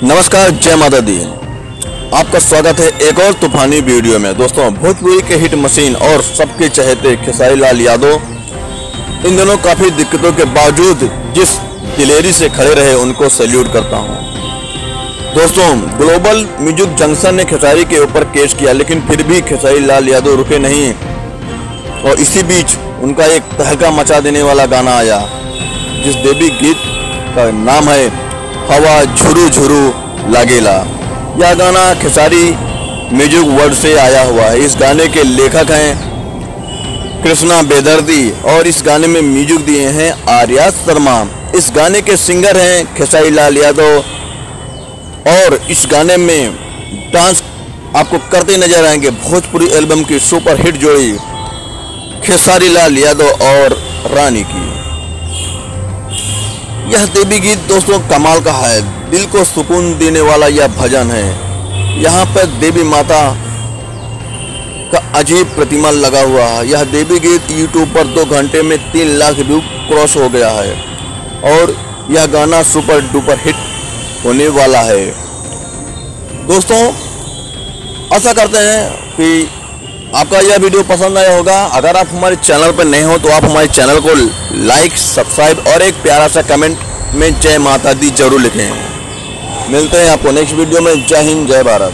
नमस्कार, जय माता दी। आपका स्वागत है एक और तूफानी वीडियो में। दोस्तों, भोजपुरी के हिट मशीन और सबके चहेते खेसारी लाल यादव इन दोनों काफ़ी दिक्कतों के बावजूद जिस दिलेरी से खड़े रहे उनको सैल्यूट करता हूं। दोस्तों, ग्लोबल म्यूजिक जंक्शन ने खेसारी के ऊपर केस किया, लेकिन फिर भी खेसारी लाल यादव रुके नहीं और इसी बीच उनका एक तहलका मचा देने वाला गाना आया जिस देवी गीत का नाम है हवा झुरू झुरू लागेला। यह गाना खेसारी म्यूजिक वर्ल्ड से आया हुआ है। इस गाने के लेखक हैं कृष्णा बेदर्दी और इस गाने में म्यूजिक दिए हैं आर्या शर्मा। इस गाने के सिंगर हैं खेसारी लाल यादव और इस गाने में डांस आपको करते नजर आएंगे भोजपुरी एल्बम की सुपर हिट जोड़ी खेसारी लाल यादव और रानी की। यह देवी गीत दोस्तों कमाल का है, दिल को सुकून देने वाला यह भजन है। यहाँ पर देवी माता का अजीब प्रतिमा लगा हुआ है। यह देवी गीत यूट्यूब पर 2 घंटे में 3 लाख व्यू क्रॉस हो गया है और यह गाना सुपर डुपर हिट होने वाला है। दोस्तों, आशा करते हैं कि आपका यह वीडियो पसंद आया होगा। अगर आप हमारे चैनल पर नए हो तो आप हमारे चैनल को लाइक, सब्सक्राइब और एक प्यारा सा कमेंट में जय माता दी जरूर लिखें। मिलते हैं आपको नेक्स्ट वीडियो में। जय हिंद, जय भारत।